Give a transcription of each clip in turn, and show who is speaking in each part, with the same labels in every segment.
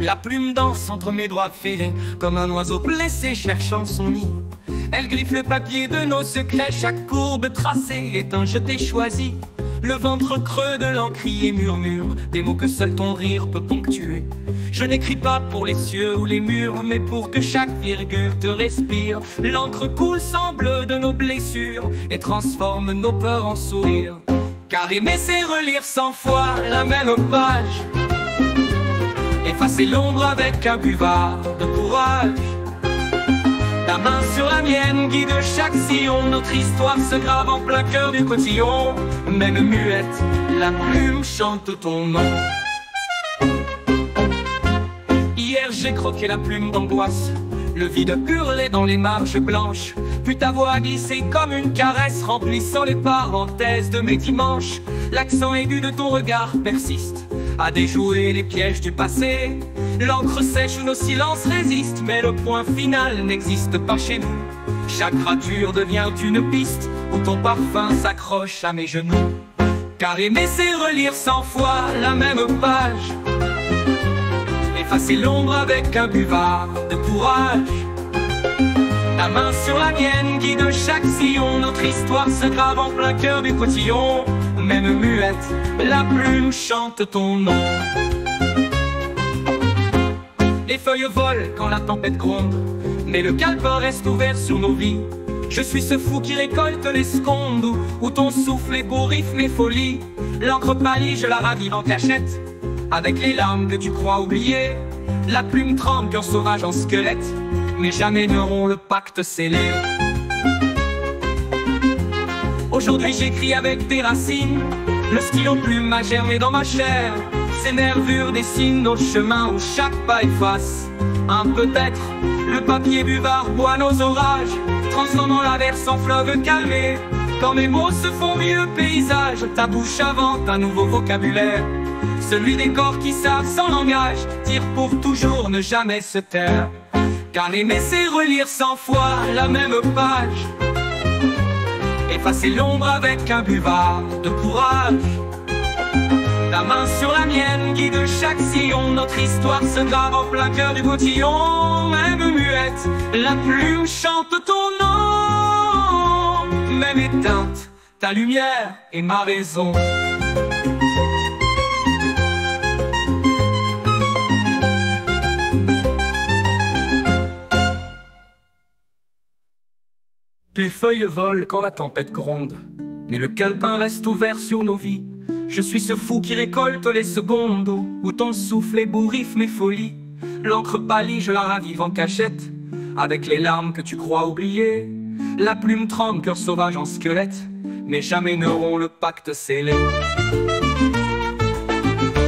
Speaker 1: La plume danse entre mes doigts ferrés, comme un oiseau blessé cherchant son nid. Elle griffe le papier de nos secrets, chaque courbe tracée est un jeté choisi. Le ventre creux de l'encrier murmure des mots que seul ton rire peut ponctuer. Je n'écris pas pour les cieux ou les murs, mais pour que chaque virgule te respire. L'encre coule sang bleu de nos blessures et transforme nos peurs en sourires. Car aimer c'est relire 100 fois la même page, effacer l'ombre avec un buvard de courage. Ta main sur la mienne guide chaque sillon, notre histoire se grave en plein cœur du cotillon. Même muette, la plume chante ton nom. Hier j'ai croqué la plume d'angoisse, le vide hurlait dans les marges blanches. Puis ta voix glissée comme une caresse, remplissant les parenthèses de mes dimanches. L'accent aigu de ton regard persiste à déjouer les pièges du passé. L'encre sèche où nos silences résistent, mais le point final n'existe pas chez nous. Chaque rature devient une piste où ton parfum s'accroche à mes genoux. Car aimer c'est relire 100 fois la même page, effacer l'ombre avec un buvard de courage. Ta main sur la mienne guide chaque sillon, notre histoire se grave en plein cœur du cotillon. Même muette, la plume chante ton nom. Les feuilles volent quand la tempête gronde, mais le calepin reste ouvert sur nos vies. Je suis ce fou qui récolte les secondes où ton souffle ébouriffe mes folies. L'encre pâlit, je la ravive en cachette, avec les larmes que tu crois oublier. La plume tremble, cœur sauvage en squelette, mais jamais n'auront le pacte scellé. Aujourd'hui j'écris avec des racines, le stylo plume a germé dans ma chair. Ses nervures dessinent nos chemins où chaque pas efface un peut-être. Le papier buvard boit nos orages, transformant l'averse en fleuve calmé. Quand mes mots se font vieux paysage, ta bouche invente un nouveau vocabulaire, celui des corps qui savent sans langage dire pour toujours ne jamais se taire. Car aimer c'est relire 100 fois la même page, effacer l'ombre avec un buvard de courage. Ta main sur la mienne guide chaque sillon, notre histoire se grave en plein cœur du cotillon. Même muette, la plume chante ton nom. Même éteinte, ta lumière est ma raison. Les feuilles volent quand la tempête gronde, mais le calepin reste ouvert sur nos vies. Je suis ce fou qui récolte les secondes où ton souffle ébouriffe mes folies. L'encre pâlit, je la ravive en cachette, avec les larmes que tu crois oublier. La plume tremble, cœur sauvage en squelette, mais jamais n'auront le pacte scellé.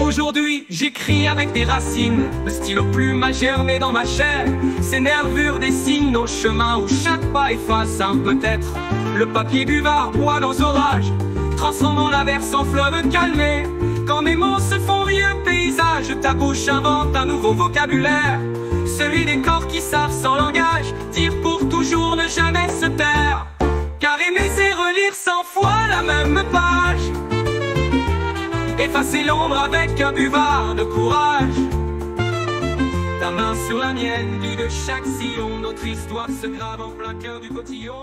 Speaker 1: Aujourd'hui j'écris avec des racines, le stylo plume a germé dans ma chair. Ses nervures dessinent nos chemins où chaque pas efface un peut-être. Le papier buvard boit nos orages, transformant l'averse en fleuve calmé. Quand mes mots se font vieux paysage, ta bouche invente un nouveau vocabulaire, celui des corps qui savent sans langage dire pour toujours ne jamais se taire. Car aimer c'est relire 100 fois la même page, effacer l'ombre avec un buvard de courage. Ta main sur la mienne guide chaque sillon, notre histoire se grave en plein cœur du cotillon.